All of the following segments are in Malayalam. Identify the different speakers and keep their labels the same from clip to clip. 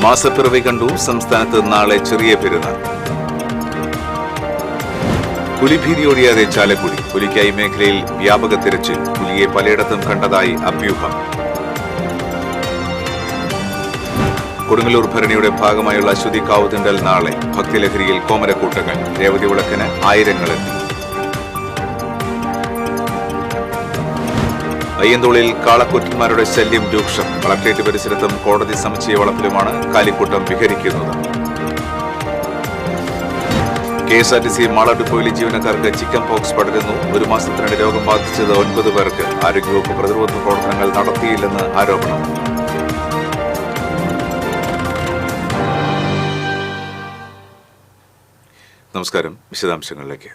Speaker 1: മാസപ്പിറവി കണ്ടു സംസ്ഥാനത്ത് നാളെ ചെറിയ പെരുന്നാൾ. പുലിഭീതിയൊഴിയാതെ ചാലക്കുടി. പുലിക്കായി മേഖലയിൽ വ്യാപക തിരച്ചിൽ. പുലിയെ പലയിടത്തും കണ്ടതായി അഭ്യൂഹം. കൊടുങ്ങല്ലൂർ ഭരണിയുടെ ഭാഗമായുള്ള അശ്വതി കാവുതിണ്ടൽ നാളെ. ഭക്തിലഹരിയിൽ കോമരക്കൂട്ടങ്ങൾ. രേവതി വിളക്കിന് ആയിരങ്ങളെത്തി. അയ്യന്തോളിൽ കാളക്കൂറ്റന്മാരുടെ ശല്യം രൂക്ഷം. കളക്ടറേറ്റ് പരിസരത്തും കോടതി സമുച്ചയ വളപ്പിലുമാണ് കാലിക്കൂട്ടം വിഹരിക്കുന്നത്. KSRTC മാള ഡിപ്പോയിലെ ജീവനക്കാർക്ക് ചിക്കൻ പോക്സ് പടരുന്നു. ഒരു മാസത്തിനിടെ രോഗം ബാധിച്ചത് 9 പേർക്ക്. ആരോഗ്യവകുപ്പ് പ്രതിരോധ പ്രവർത്തനങ്ങൾ നടത്തിയില്ലെന്ന് ആരോപണം. നമസ്കാരം. വിശദാംശങ്ങളിലേക്ക്.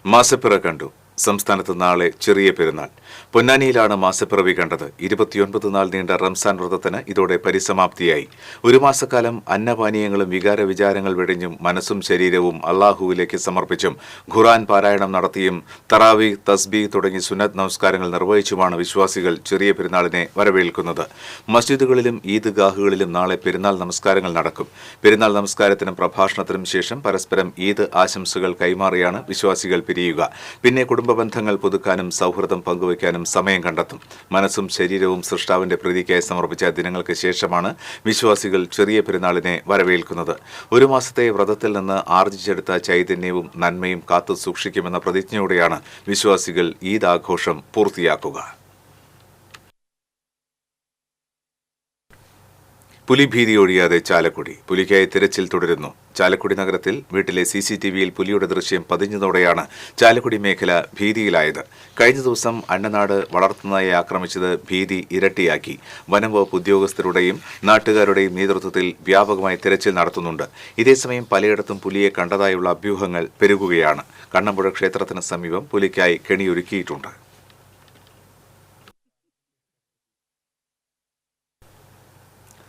Speaker 1: മാസപ്പിറ കണ്ടു സംസ്ഥാനത്ത് നാളെ ചെറിയ പെരുന്നാൾ. പൊന്നാനിയിലാണ് മാസപ്പിറവി കണ്ടത്. 29 നാൾ നീണ്ട റംസാൻ വ്രതത്തിന് ഇതോടെ പരിസമാപ്തിയായി. ഒരു മാസക്കാലം അന്നപാനീയങ്ങളും വികാര വിചാരങ്ങൾ വെടിഞ്ഞും മനസ്സും ശരീരവും അള്ളാഹുവിലേക്ക് സമർപ്പിച്ചും ഖുർആൻ പാരായണം നടത്തിയും തറാവി, തസ്ബീഹ് തുടങ്ങി സുന്നത്ത് നമസ്കാരങ്ങൾ നിർവഹിച്ചുമാണ് വിശ്വാസികൾ ചെറിയ പെരുന്നാളിനെ വരവേൽക്കുന്നത്. മസ്ജിദുകളിലും ഈദ്ഗാഹുകളിലും നാളെ പെരുന്നാൾ നമസ്കാരങ്ങൾ നടക്കും. പെരുന്നാൾ നമസ്കാരത്തിനും പ്രഭാഷണത്തിനും ശേഷം പരസ്പരം ഈദ് ആശംസകൾ കൈമാറിയാണ് വിശ്വാസികൾ പിരിയുക. പിന്നെ കുടുംബ ബന്ധങ്ങൾ പുതുക്കാനും സൗഹൃദം പങ്കുവയ്ക്കാനും സമയം കണ്ടെത്തും. മനസ്സും ശരീരവും സൃഷ്ടാവിന്റെ പ്രീതിക്കായി സമർപ്പിച്ച ദിനങ്ങൾക്ക് ശേഷമാണ് വിശ്വാസികൾ ചെറിയ പെരുന്നാളിനെ വരവേൽക്കുന്നത്. ഒരു മാസത്തെ വ്രതത്തിൽ നിന്ന് ആർജിച്ചെടുത്ത ചൈതന്യവും നന്മയും കാത്തു സൂക്ഷിക്കുമെന്ന പ്രതിജ്ഞയോടെയാണ് വിശ്വാസികൾ ഈദ് ആഘോഷം പൂർത്തിയാക്കുക. പുലിഭീതി ഒഴിയാതെ ചാലക്കുടി. പുലിക്കായി തിരച്ചിൽ തുടരുന്നു. ചാലക്കുടി നഗരത്തിൽ വീട്ടിലെ CCTVയിൽ പുലിയുടെ ദൃശ്യം പതിഞ്ഞതോടെയാണ് ചാലക്കുടി മേഖല ഭീതിയിലായത്. കഴിഞ്ഞ ദിവസം അണ്ണനാട് വളർത്തുനായെ ആക്രമിച്ചത് ഭീതി ഇരട്ടിയാക്കി. വനംവകുപ്പ് ഉദ്യോഗസ്ഥരുടെയും നാട്ടുകാരുടെയും നേതൃത്വത്തിൽ വ്യാപകമായി തിരച്ചിൽ നടത്തുന്നുണ്ട്. ഇതേസമയം പലയിടത്തും പുലിയെ കണ്ടതായുള്ള അഭ്യൂഹങ്ങൾ പെരുകുകയാണ്. കണ്ണമ്പുഴ ക്ഷേത്രത്തിന് സമീപം പുലിക്കായി കെണിയൊരുക്കിയിട്ടുണ്ട്.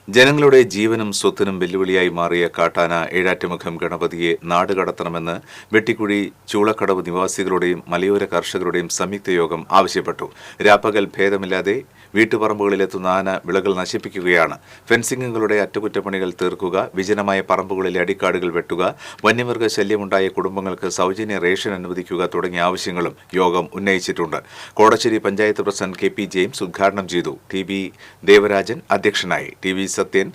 Speaker 1: ജനങ്ങളുടെ ജീവനും സ്വത്തിനും വെല്ലുവിളിയായി മാറിയ കാട്ടാന ഏഴാറ്റുമുഖം ഗണപതിയെ നാടുകടത്തണമെന്ന് വെട്ടിക്കുഴി ചൂളക്കടവ് നിവാസികളുടെയും മലയോര കർഷകരുടെയും സംയുക്ത യോഗം ആവശ്യപ്പെട്ടു. രാപ്പകൽ ഭേദമില്ലാതെ വീട്ടുപറമ്പുകളിലെത്തുന്ന ആന വിളകൾ നശിപ്പിക്കുകയാണ്. ഫെൻസിംഗുകളുടെ അറ്റകുറ്റപ്പണികൾ തീർക്കുക, വിജനമായ പറമ്പുകളിലെ അടിക്കാടുകൾ വെട്ടുക, വന്യമൃഗ ശല്യമുണ്ടായ കുടുംബങ്ങൾക്ക് സൗജന്യ റേഷൻ അനുവദിക്കുക തുടങ്ങിയ ആവശ്യങ്ങളും യോഗം ഉന്നയിച്ചിട്ടുണ്ട്. Kodassery panchayat president KP James ഉദ്ഘാടനം ചെയ്തു. TB ദേവരാജൻ അധ്യക്ഷനായി. TV Sathyan,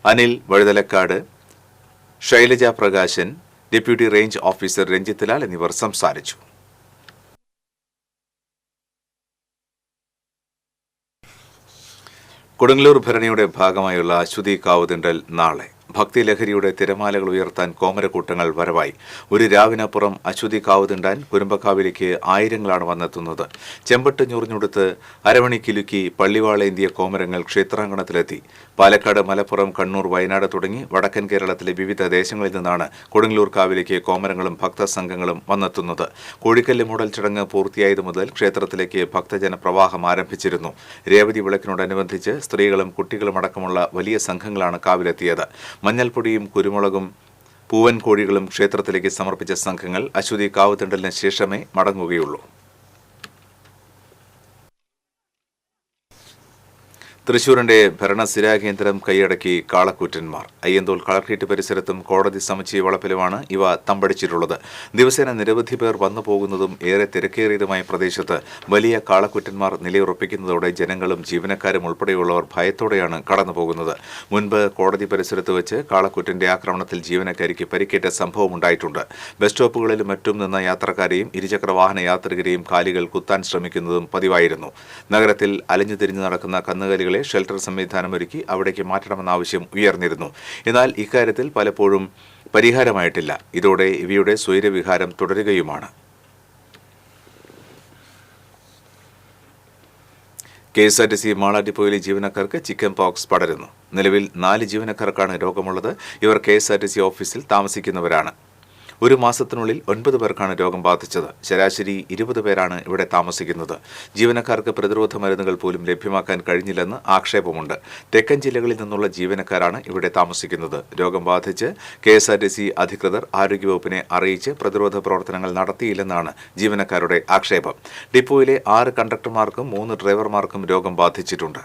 Speaker 1: Anil Vazhuthalakkad, Shailaja Prakashan, deputy range officer Ranjith Lal എന്നിവർ സംസാരിച്ചു. കൊടുങ്ങല്ലൂർ ഭരണിയുടെ ഭാഗമായുള്ള അശ്വതി കാവുതിണ്ടൽ നാളെ. ഭക്തിലഹരിയുടെ തിരമാലകൾ ഉയർത്താൻ കോമരക്കൂട്ടങ്ങൾ വരവായി. ഒരു രാവിനപ്പുറം അശ്വതി കാവുതിണ്ടാൻ കുരുമ്പക്കാവിലേക്ക് ആയിരങ്ങളാണ് വന്നെത്തുന്നത്. ചെമ്പട്ട് ഞുറിഞ്ഞുടുത്ത് അരമണി കിലുക്കി പള്ളിവാളേന്തിയ കോമരങ്ങൾ ക്ഷേത്രാങ്കണത്തിലെത്തി. പാലക്കാട്, മലപ്പുറം, കണ്ണൂർ, വയനാട് തുടങ്ങി വടക്കൻ കേരളത്തിലെ വിവിധ ദേശങ്ങളിൽ നിന്നാണ് കൊടുങ്ങല്ലൂർ കാവിലേക്ക് കോമരങ്ങളും ഭക്തസംഘങ്ങളും വന്നെത്തുന്നത്. കോഴിക്കല്ല് മൂടൽ ചടങ്ങ് പൂർത്തിയായതു മുതൽ ക്ഷേത്രത്തിലേക്ക് ഭക്തജന പ്രവാഹം ആരംഭിച്ചിരുന്നു. രേവതി വിളക്കിനോടനുബന്ധിച്ച് സ്ത്രീകളും കുട്ടികളുമടക്കമുള്ള വലിയ സംഘങ്ങളാണ് കാവിലെത്തിയത്. മഞ്ഞൾപ്പൊടിയും കുരുമുളകും പൂവൻ കോഴികളും ക്ഷേത്രത്തിലേക്ക് സമർപ്പിച്ച സംഘങ്ങൾ അശ്വതി കാവുതിണ്ടലിന് ശേഷമേ മടങ്ങുകയുള്ളൂ. തൃശൂരിന്റെ ഭരണസ്ഥിരാകേന്ദ്രം കൈയടക്കി കാളക്കൂറ്റന്മാർ. അയ്യന്തോൾ കളക്ടറേറ്റ് പരിസരത്തും കോടതി സമുച്ചയ വളപ്പിലുമാണ് ഇവ തമ്പടിച്ചിട്ടുള്ളത്. ദിവസേന നിരവധി പേർ വന്നു പോകുന്നതും ഏറെ തിരക്കേറിയതുമായ പ്രദേശത്ത് വലിയ കാളക്കൂറ്റന്മാർ നിലയുറപ്പിക്കുന്നതോടെ ജനങ്ങളും ജീവനക്കാരും ഉൾപ്പെടെയുള്ളവർ ഭയത്തോടെയാണ് കടന്നുപോകുന്നത്. മുൻപ് കോടതി പരിസരത്ത് വെച്ച് കാളക്കൂറ്റന്റെ ആക്രമണത്തിൽ ജീവനക്കാരിക്ക് പരിക്കേറ്റ സംഭവമുണ്ടായിട്ടുണ്ട്. ബസ് സ്റ്റോപ്പുകളിലും മറ്റും നിന്ന യാത്രക്കാരെയും ഇരുചക്രവാഹന യാത്രികരെയും കാലികൾ കുത്താൻ ശ്രമിക്കുന്നതും പതിവായിരുന്നു. നഗരത്തിൽ അലഞ്ഞുതിരിഞ്ഞു നടക്കുന്ന കന്നുകാലികളെ ഷെൽട്ടർ സംവിധാനമൊരുക്കി അവിടേക്ക് മാറ്റണമെന്ന ആവശ്യം ഉയർന്നിരുന്നു. എന്നാൽ ഇക്കാര്യത്തിൽ പലപ്പോഴും പരിഹാരമായിട്ടില്ല. ഇതോടെ ഇവയുടെ സ്വൈരവിഹാരം തുടരുകയുമാണ്. KSRTC മാള ഡിപ്പോയിലെ ജീവനക്കാർക്ക് ചിക്കൻ പോക്സ് പടരുന്നു. നിലവിൽ 4 ജീവനക്കാർക്കാണ് രോഗമുള്ളത്. ഇവർ KSRTC ഓഫീസിൽ താമസിക്കുന്നവരാണ്. ഒരു മാസത്തിനുള്ളിൽ 9 പേർക്കാണ് രോഗം ബാധിച്ചത്. ശരാശരി 20 പേരാണ് ഇവിടെ താമസിക്കുന്നത്. ജീവനക്കാർക്ക് പ്രതിരോധ മരുന്നുകൾ പോലും ലഭ്യമാക്കാൻ കഴിഞ്ഞില്ലെന്ന് ആക്ഷേപമുണ്ട്. തെക്കൻ ജില്ലകളിൽ നിന്നുള്ള ജീവനക്കാരാണ് ഇവിടെ താമസിക്കുന്നത്. രോഗം ബാധിച്ച് KSRTC അധികൃതർ ആരോഗ്യവകുപ്പിനെ അറിയിച്ച് പ്രതിരോധ പ്രവർത്തനങ്ങൾ നടത്തിയില്ലെന്നാണ് ജീവനക്കാരുടെ ആക്ഷേപം. ഡിപ്പോയിലെ 6 കണ്ടക്ടർമാർക്കും 3 ഡ്രൈവർമാർക്കും രോഗം ബാധിച്ചിട്ടുണ്ട്.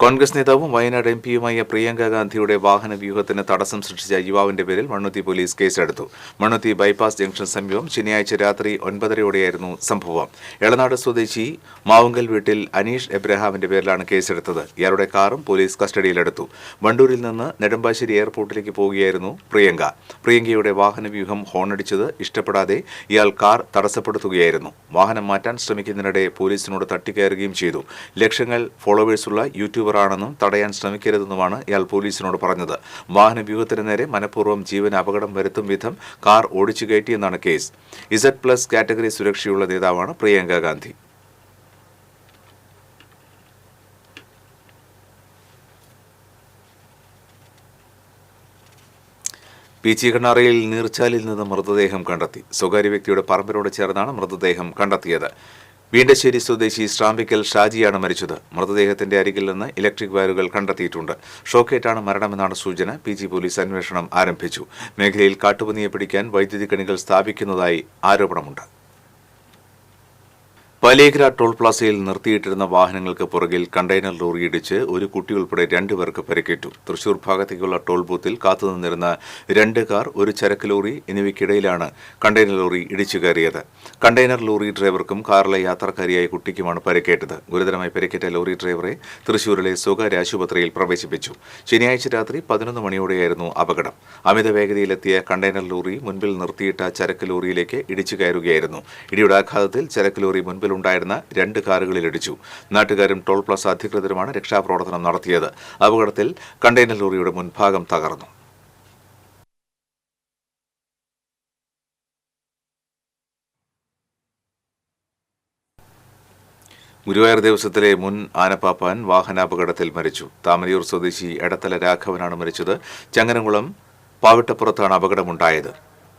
Speaker 1: കോൺഗ്രസ് നേതാവും വയനാട് എംപിയുമായ പ്രിയങ്ക ഗാന്ധിയുടെ വാഹന വ്യൂഹത്തിന് തടസ്സം സൃഷ്ടിച്ച യുവാവിന്റെ പേരിൽ മണ്ണുത്തി പോലീസ് കേസെടുത്തു. മണ്ണുത്തി ബൈപ്പാസ് ജംഗ്ഷൻ സമീപം ശനിയാഴ്ച രാത്രി 9:30 സംഭവം. എളനാട് സ്വദേശി മാവുങ്കൽ വീട്ടിൽ അനീഷ് എബ്രഹാമിന്റെ പേരിലാണ് കേസെടുത്തത്. ഇയാളുടെ കാറും പോലീസ് കസ്റ്റഡിയിലെടുത്തു. വണ്ടൂരിൽ നിന്ന് നെടുമ്പാശ്ശേരി എയർപോർട്ടിലേക്ക് പോവുകയായിരുന്നു പ്രിയങ്കയുടെ വാഹനവ്യൂഹം ഹോണടിച്ചത് ഇഷ്ടപ്പെടാതെ ഇയാൾ കാർ തടസ്സപ്പെടുത്തുകയായിരുന്നു. വാഹനം മാറ്റാൻ ശ്രമിക്കുന്നതിനിടെ പോലീസിനോട് തട്ടിക്കയറുകയും ചെയ്തു. ലക്ഷങ്ങൾ ഫോളോവേഴ്സുള്ള യൂട്യൂബറാണെന്നും തടയാൻ ശ്രമിക്കരുതെന്നുമാണ് ഇയാൾ പോലീസിനോട് പറഞ്ഞത്. വാഹനവ്യൂഹത്തിന് നേരെ മനഃപൂർവ്വം ജീവന് അപകടം വരുത്തും വിധം കാർ ഓടിച്ചു കയറ്റിയെന്നാണ് കേസ്. Z+ കാറ്റഗറി സുരക്ഷയുള്ള നേതാവാണ് പ്രിയങ്ക ഗാന്ധി. പീച്ചിക്കണ്ണാറയിൽ നീർച്ചാലിൽ നിന്ന് മൃതദേഹം കണ്ടെത്തി. സ്വകാര്യ വ്യക്തിയുടെ പറമ്പിനോട് ചേർന്നാണ് മൃതദേഹം കണ്ടെത്തിയത്. വീണ്ടശ്ശേരി സ്വദേശി ശ്രാമ്പിക്കൽ ഷാജിയാണ് മരിച്ചത്. മൃതദേഹത്തിന്റെ അരികിൽ നിന്ന് ഇലക്ട്രിക് വയറുകൾ കണ്ടെത്തിയിട്ടുണ്ട്. ഷോക്കേറ്റാണ് മരണമെന്നാണ് സൂചന. PG പോലീസ് അന്വേഷണം ആരംഭിച്ചു. മേഖലയിൽ കാട്ടുപന്നിയെ പിടിക്കാൻ വൈദ്യുതി കണികൾ സ്ഥാപിക്കുന്നതായി ആരോപണമുണ്ട്. പാലിയേക്കര ടോൾ പ്ലാസയിൽ നിർത്തിയിട്ടിരുന്ന വാഹനങ്ങൾക്ക് പുറകിൽ കണ്ടെയ്നർ ലോറി ഇടിച്ച് ഒരു കുട്ടി ഉൾപ്പെടെ 2 പേർക്ക് പരിക്കേറ്റു. തൃശൂർ ഭാഗത്തേക്കുള്ള ടോൾ ബൂത്തിൽ കാത്തുനിന്നിരുന്ന 2 കാർ, ഒരു ചരക്ക് ലോറി എന്നിവയ്ക്കിടയിലാണ് കണ്ടെയ്നർ ലോറി ഇടിച്ചു കയറിയത്. കണ്ടെയ്നർ ലോറി ഡ്രൈവർക്കും കാറിലെ യാത്രക്കാരിയായ കുട്ടിക്കുമാണ് പരിക്കേറ്റത്. ഗുരുതരമായി പരിക്കേറ്റ ലോറി ഡ്രൈവറെ തൃശൂരിലെ സ്വകാര്യ ആശുപത്രിയിൽ പ്രവേശിപ്പിച്ചു. ശനിയാഴ്ച രാത്രി 11 മണിയോടെയായിരുന്നു അപകടം. അമിത വേഗതയിലെത്തിയ കണ്ടെയ്നർ ലോറി മുൻപിൽ നിർത്തിയിട്ട ചരക്ക് ലോറിയിലേക്ക് ഇടിച്ചു കയറുകയായിരുന്നു. ഇടിയുടെ ആഘാതത്തിൽ ചരക്ക് ലോറി ഉണ്ടായിരുന്ന 2 കാറുകളിൽ ഇടിച്ചു. നാട്ടുകാരും ടോൾ പ്ലാസ അധികൃതരുമാണ് രക്ഷാപ്രവർത്തനം നടത്തിയത്. അപകടത്തിൽ കണ്ടെയ്നർ ലോറിയുടെ മുൻഭാഗം തകർന്നു. ഗുരുവായൂർ ദേവസ്വത്തിലെ മുൻ ആനപ്പാപ്പാൻ വാഹനാപകടത്തിൽ മരിച്ചു. താമരയൂർ സ്വദേശി എടത്തല രാഘവനാണ് മരിച്ചത്. ചങ്ങരംകുളം പാവിട്ടപ്പുറത്താണ് അപകടമുണ്ടായത്.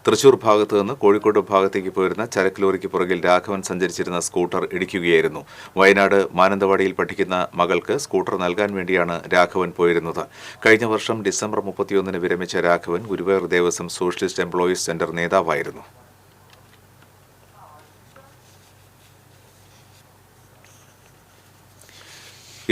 Speaker 1: തൃശൂർ ഭാഗത്തു നിന്ന് കോഴിക്കോട് ഭാഗത്തേക്ക് പോയിരുന്ന ചരക്ക് ലോറിക്ക് പുറകിൽ രാഘവൻ സഞ്ചരിച്ചിരുന്ന സ്കൂട്ടർ ഇടിക്കുകയായിരുന്നു. വയനാട് മാനന്തവാടിയിൽ പഠിക്കുന്ന മകൾക്ക് സ്കൂട്ടർ നൽകാൻ വേണ്ടിയാണ് രാഘവൻ പോയിരുന്നത്. കഴിഞ്ഞ വർഷം ഡിസംബർ 31 വിരമിച്ച Raghavan Guruvayur Devaswom socialist employees centre നേതാവായിരുന്നു.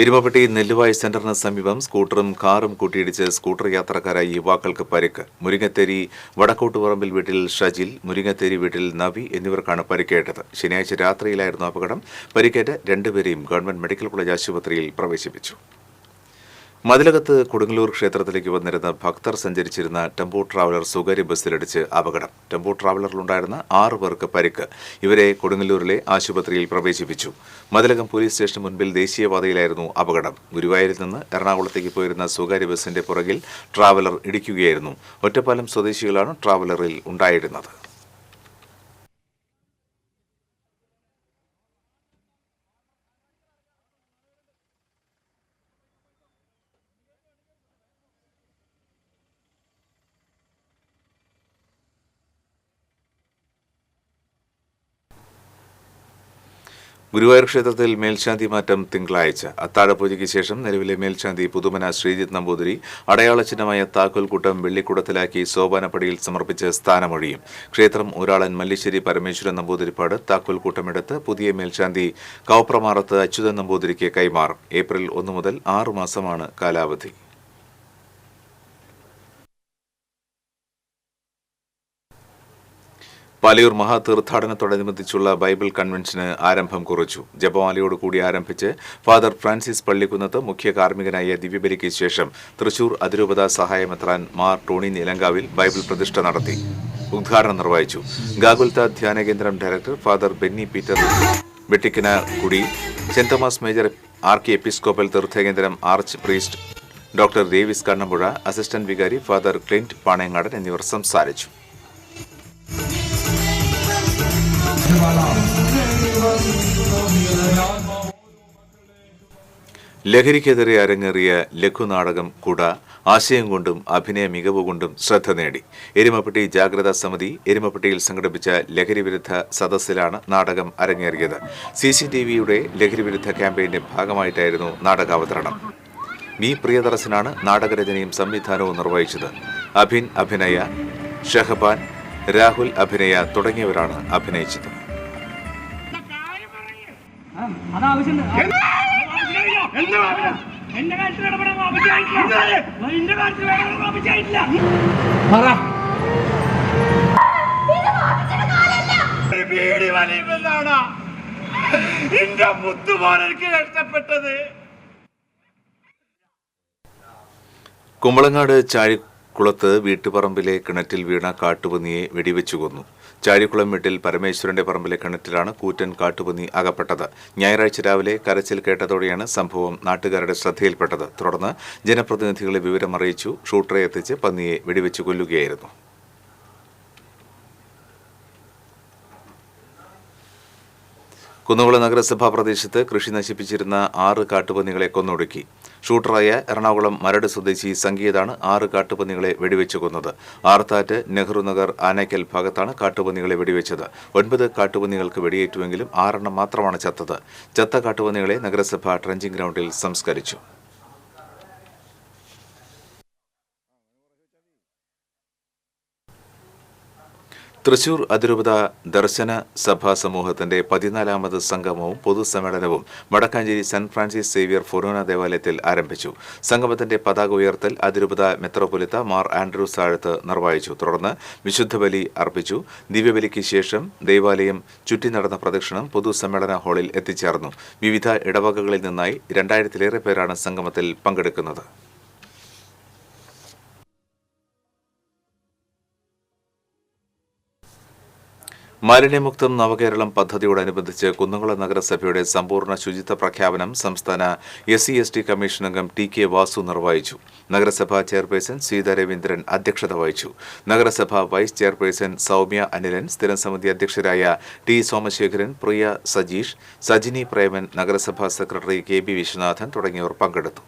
Speaker 1: എരുമപ്പെട്ടി നെല്ലുവായി സെന്ററിന് സമീപം സ്കൂട്ടറും കാറും കൂട്ടിയിടിച്ച് സ്കൂട്ടർ യാത്രക്കാരായ യുവാക്കൾക്ക് പരിക്ക്. മുരിങ്ങത്തേരി വടക്കോട്ടുപറമ്പിൽ വീട്ടിൽ ഷജിൽ, മുരിങ്ങത്തേരി വീട്ടിൽ നവി എന്നിവർക്കാണ് പരിക്കേറ്റത്. ശനിയാഴ്ച രാത്രിയിലായിരുന്നു അപകടം. പരിക്കേറ്റ 2 പേരെയും ഗവൺമെന്റ് മെഡിക്കൽ കോളേജ് ആശുപത്രിയിൽ പ്രവേശിപ്പിച്ചു. മതിലകത്ത് കൊടുങ്ങല്ലൂർ ക്ഷേത്രത്തിലേക്ക് വന്നിരുന്ന ഭക്തർ സഞ്ചരിച്ചിരുന്ന ടെമ്പോ ട്രാവലർ സ്വകാര്യ ബസ്സിലിടിച്ച് അപകടം. ടെമ്പോ ട്രാവലറിലുണ്ടായിരുന്ന 6 പേർക്ക് പരിക്ക്. ഇവരെ കൊടുങ്ങല്ലൂരിലെ ആശുപത്രിയിൽ പ്രവേശിപ്പിച്ചു. മതിലകം പോലീസ് സ്റ്റേഷന് മുൻപിൽ ദേശീയപാതയിലായിരുന്നു അപകടം. ഗുരുവായൂരിൽ നിന്ന് എറണാകുളത്തേക്ക് പോയിരുന്ന സ്വകാര്യ ബസ്സിന്റെ പുറകിൽ ട്രാവലർ ഇടിക്കുകയായിരുന്നു. ഒറ്റപ്പാലം സ്വദേശികളാണ് ട്രാവലറിൽ ഉണ്ടായിരുന്നത്. ഗുരുവായൂർ ക്ഷേത്രത്തിൽ മേൽശാന്തി മാറ്റം തിങ്കളാഴ്ച. അത്താഴപൂജയ്ക്ക് ശേഷം നിലവിലെ മേൽശാന്തി പുതുമന ശ്രീജിത്ത് നമ്പൂതിരി അടയാള ചിഹ്നമായ താക്കോൽക്കൂട്ടം വെള്ളിക്കുടത്തിലാക്കി സോപാനപ്പടിയിൽ സമർപ്പിച്ച് സ്ഥാനമൊഴിയും. ക്ഷേത്രം ഊരാളൻ മല്ലിശ്ശേരി പരമേശ്വരൻ നമ്പൂതിരിപ്പാട് താക്കോൽക്കൂട്ടമെടുത്ത് പുതിയ മേൽശാന്തി കൗപ്രമാറത്ത് അച്യുതൻ നമ്പൂതിരിക്ക് കൈമാറും. ഏപ്രിൽ 1 മുതൽ 6 മാസമാണ് കാലാവധി. പാലിയൂർ മഹാതീർത്ഥാടനത്തോടനുബന്ധിച്ചുള്ള ബൈബിൾ കൺവെൻഷന് ആരംഭം കുറിച്ചു. ജപമാലയോടുകൂടി ആരംഭിച്ച് ഫാദർ ഫ്രാൻസിസ് പള്ളിക്കുന്നത്ത് മുഖ്യ കാർമ്മികനായ ദിവ്യബലിക്ക് ശേഷം തൃശൂർ അതിരൂപത സഹായമെത്രാൻ മാർ ടോണി നീലങ്കാവിൽ ബൈബിൾ പ്രതിഷ്ഠ നടത്തി. ഉദ്ഘാടനം നിർവഹിച്ചു. ഗാഗുൽത്ത ധ്യാന കേന്ദ്രം director father Benny Peter Vettikanakudy, Saint Thomas major archiepiscopal തീർത്ഥകേന്ദ്രം archpriest doctor Davis Kannampuzha, assistant vicar father Clint Panayangadan എന്നിവർ സംസാരിച്ചു. ലഹരിക്കെതിരെ അരങ്ങേറിയ ലഘുനാടകം കുട ആശയം കൊണ്ടും അഭിനയ മികവ് കൊണ്ടും ശ്രദ്ധ നേടി. എരുമപ്പെട്ടി ജാഗ്രതാ സമിതി എരുമപ്പെട്ടിയിൽ സംഘടിപ്പിച്ച ലഹരിവിരുദ്ധ സദസ്സിലാണ് നാടകം അരങ്ങേറിയത്. CCTVയുടെ ലഹരിവിരുദ്ധ ക്യാമ്പയിന്റെ ഭാഗമായിട്ടായിരുന്നു നാടകാവതരണം. വി പ്രിയദർശനാണ് നാടകരചനയും സംവിധാനവും നിർവഹിച്ചത്. അഭിൻ അഭിനയ, ഷഹബാൻ, രാഹുൽ അഭിനയ തുടങ്ങിയവരാണ് അഭിനയിച്ചത്.
Speaker 2: അതാവശ്യം
Speaker 1: കുമ്പളങ്ങാട് ചാഴിക്കുളത്ത് വീട്ടുപറമ്പിലെ കിണറ്റിൽ വീണ കാട്ടുപന്നിയെ വെടിവെച്ചു കൊന്നു. ചാഴിക്കുളം വീട്ടിൽ പരമേശ്വരന്റെ പറമ്പിലെ കിണറ്റിലാണ് കൂറ്റൻ കാട്ടുപന്നി അകപ്പെട്ടത്. ഞായറാഴ്ച രാവിലെ കരച്ചിൽ കേട്ടതോടെയാണ് സംഭവം നാട്ടുകാരുടെ ശ്രദ്ധയിൽപ്പെട്ടത്. തുടർന്ന് ജനപ്രതിനിധികളെ വിവരമറിയിച്ചു. ഷൂട്ടറെ എത്തിച്ച് പന്നിയെ വെടിവെച്ചു കൊല്ലുകയായിരുന്നു. കുന്നംകുളം നഗരസഭാ പ്രദേശത്ത് കൃഷി നശിപ്പിച്ചിരുന്ന 6 കാട്ടുപന്നികളെ കൊന്നൊടുക്കി. ഷൂട്ടറായ എറണാകുളം മരട് സ്വദേശി സംഗീതാണ് 6 കാട്ടുപന്നികളെ വെടിവെച്ചു കൊന്നത്. ആർത്താറ്റ്, നെഹ്റു നഗർ, ആനയ്ക്കൽ ഭാഗത്താണ് കാട്ടുപന്നികളെ വെടിവെച്ചത്. 9 കാട്ടുപന്നികൾക്ക് വെടിയേറ്റുവെങ്കിലും 6 എണ്ണം മാത്രമാണ് ചത്തത്. ചത്ത കാട്ടുപന്നികളെ നഗരസഭ ട്രഞ്ചിങ് ഗ്രൗണ്ടിൽ സംസ്കരിച്ചു. തൃശൂർ അതിരൂപത ദർശന സഭാ സമൂഹത്തിന്റെ 14ാമത് സംഗമവും പൊതുസമ്മേളനവും വടക്കാഞ്ചേരി സെന്റ് ഫ്രാൻസിസ് സേവ്യർ ഫൊറോന ദേവാലയത്തിൽ ആരംഭിച്ചു. സംഗമത്തിന്റെ പതാക ഉയർത്തൽ അതിരൂപത മെത്രോപൊലിത്ത മാർ ആൻഡ്രൂസ് താഴത്ത് നിർവഹിച്ചു. തുടർന്ന് വിശുദ്ധ ബലി അർപ്പിച്ചു. ദിവ്യബലിക്ക് ശേഷം ദേവാലയം ചുറ്റി നടന്ന പ്രദക്ഷിണം പൊതുസമ്മേളന ഹാളിൽ എത്തിച്ചേർന്നു. വിവിധ ഇടവകകളിൽ നിന്നായി 2000-ലേറെ പേരാണ് സംഗമത്തിൽ പങ്കെടുക്കുന്നത്. മാലിന്യമുക്തം നവകേരളം പദ്ധതിയോടനുബന്ധിച്ച് കുന്നംകുളം നഗരസഭയുടെ സമ്പൂർണ്ണ ശുചിത്വ പ്രഖ്യാപനം സംസ്ഥാന SC/ST കമ്മീഷൻ അംഗം TK വാസു നിർവഹിച്ചു. നഗരസഭാ ചെയർപേഴ്സൺ സീതാ രവീന്ദ്രൻ അധ്യക്ഷത വഹിച്ചു. നഗരസഭാ വൈസ് ചെയർപേഴ്സൺ സൗമ്യ അനിലൻ, സ്ഥിരം സമിതി അധ്യക്ഷരായ T സോമശേഖരൻ, പ്രിയ സജീഷ്, സജിനി പ്രേമൻ, നഗരസഭാ സെക്രട്ടറി KB വിശ്വനാഥൻ തുടങ്ങിയവർ പങ്കെടുത്തു.